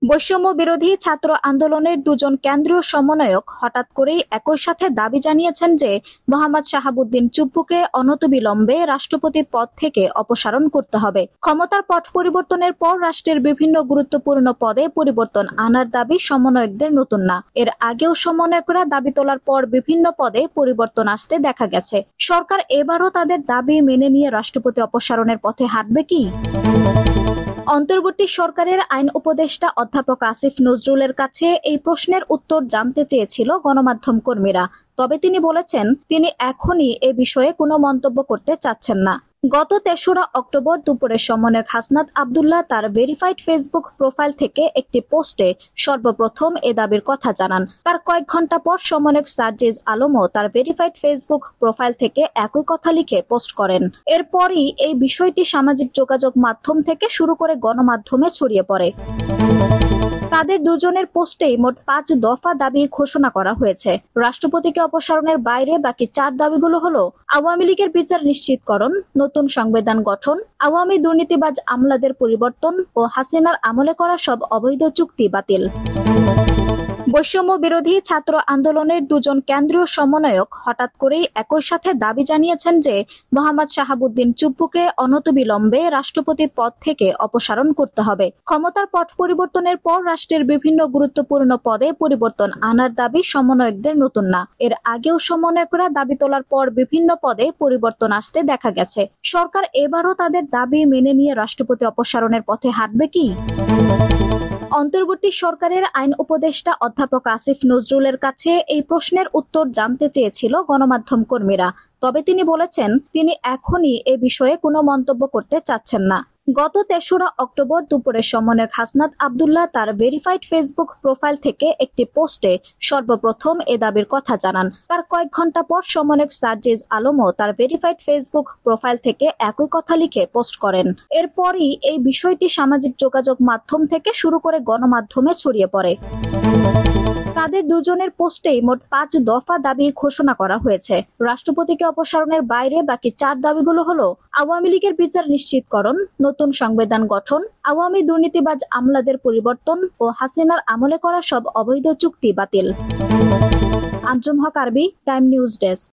বৈষম্য বিরোধী ছাত্র আন্দোলনের দুজন কেন্দ্রীয় সমন্বয়ক হঠাৎ করেই একই সাথে দাবি জানিয়েছেন যে মোহাম্মদ শাহাবুদ্দিন চুপ্পুকে অনতিবিলম্বে রাষ্ট্রপতি পদ থেকে অপসারণ করতে হবে। ক্ষমতার পট পরিবর্তনের পর রাষ্ট্রের বিভিন্ন গুরুত্বপূর্ণ পদে পরিবর্তন আনার দাবি সমন্বয়কদের নতুন না। এর আগেও সমন্বয়করা দাবি তোলার পর বিভিন্ন পদে পরিবর্তন আসতে দেখা গেছে। সরকার এবারও তাদের দাবি মেনে নিয়ে রাষ্ট্রপতি অপসারণের পথে হাঁটবে কি? অন্তর্বর্তী সরকারের আইন উপদেষ্টা অধ্যাপক আসিফ নজরুলের কাছে এই প্রশ্নের উত্তর জানতে চেয়েছিল গণমাধ্যম কর্মীরা। তবে তিনি বলেছেন তিনি এখনই এ বিষয়ে কোনো মন্তব্য করতে চাচ্ছেন না। গত ৩রা অক্টোবর দুপুরে সমন্বয়ক হাসনাত আব্দুল্লাহ তার ভেরিফাইড ফেসবুক প্রোফাইল থেকে একটি পোস্টে সর্বপ্রথম এ দাবির কথা জানান। তার কয়েক ঘন্টা পর সমন্বয়ক সার্জিজ আলমও তার ভেরিফাইড ফেসবুক প্রোফাইল থেকে একই কথা লিখে পোস্ট করেন। এরপরই এই বিষয়টি সামাজিক যোগাযোগ মাধ্যম থেকে শুরু করে গণমাধ্যমে ছড়িয়ে পড়ে। তাদের দুজনের পোস্টেই মোট ৫ দফা দাবি ঘোষণা করা হয়েছে। রাষ্ট্রপতিকে অপসারণের বাইরে বাকি ৪ দাবিগুলো হলো আওয়ামী লীগের বিচার নিশ্চিতকরণ, নতুন সংবিধান গঠন, আওয়ামী দুর্নীতিবাজ আমলাদের পরিবর্তন ও হাসিনার আমলে করা সব অবৈধ চুক্তি বাতিল। বৈষম্য বিরোধী ছাত্র আন্দোলনের দুজন কেন্দ্রীয় সমন্বয়ক হঠাৎ করেই একই সাথে দাবি জানিয়েছেন যে মোহাম্মদ শাহাবুদ্দিন চুপ্পুকে অনতিবিলম্বে রাষ্ট্রপতি পদ থেকে অপসারণ করতে হবে। ক্ষমতার পট পরিবর্তনের পর রাষ্ট্রের বিভিন্ন গুরুত্বপূর্ণ পদে পরিবর্তন আনার দাবি সমন্বয়কদের নতুন না। এর আগেও সমন্বয়করা দাবি তোলার পর বিভিন্ন পদে পরিবর্তন আসতে দেখা গেছে। সরকার এবারও তাদের দাবি মেনে নিয়ে রাষ্ট্রপতি অপসারণের পথে হাঁটবে কি? অন্তর্বর্তী সরকারের আইন উপদেষ্টা অধ্যাপক আসিফ নজরুলের কাছে এই প্রশ্নের উত্তর জানতে চেয়েছিল গণমাধ্যম কর্মীরা। তবে তিনি বলেছেন তিনি এখনই এ বিষয়ে কোনো মন্তব্য করতে চাচ্ছেন না। গত ৩রা অক্টোবর দুপুরে সমন্বয়ক হাসনাত আব্দুল্লাহ তার ভেরিফাইড ফেসবুক প্রোফাইল থেকে একটি পোস্টে সর্বপ্রথম এ দাবির কথা জানান। তার কয়েক ঘন্টা পর সমন্বয়ক সার্জিজ আলমও তার ভেরিফাইড ফেসবুক প্রোফাইল থেকে একই কথা লিখে পোস্ট করেন। এরপরই এই বিষয়টি সামাজিক যোগাযোগ মাধ্যম থেকে শুরু করে গণমাধ্যমে ছড়িয়ে পড়ে। তাদের দুজনের পোস্টেই মোট ৫ দফা দাবি ঘোষণা করা হয়েছে। রাষ্ট্রপতিকে অপসারণের বাইরে বাকি ৪ দাবিগুলো হলো আওয়ামী লীগের বিচার নিশ্চিতকরণ, নতুন সংবিধান গঠন, আওয়ামী দুর্নীতিবাজ আমলাদের পরিবর্তন ও হাসিনার আমলে করা সব অবৈধ চুক্তি বাতিল। আঞ্জুম হক আরবি, টাইম নিউজ ডেস্ক।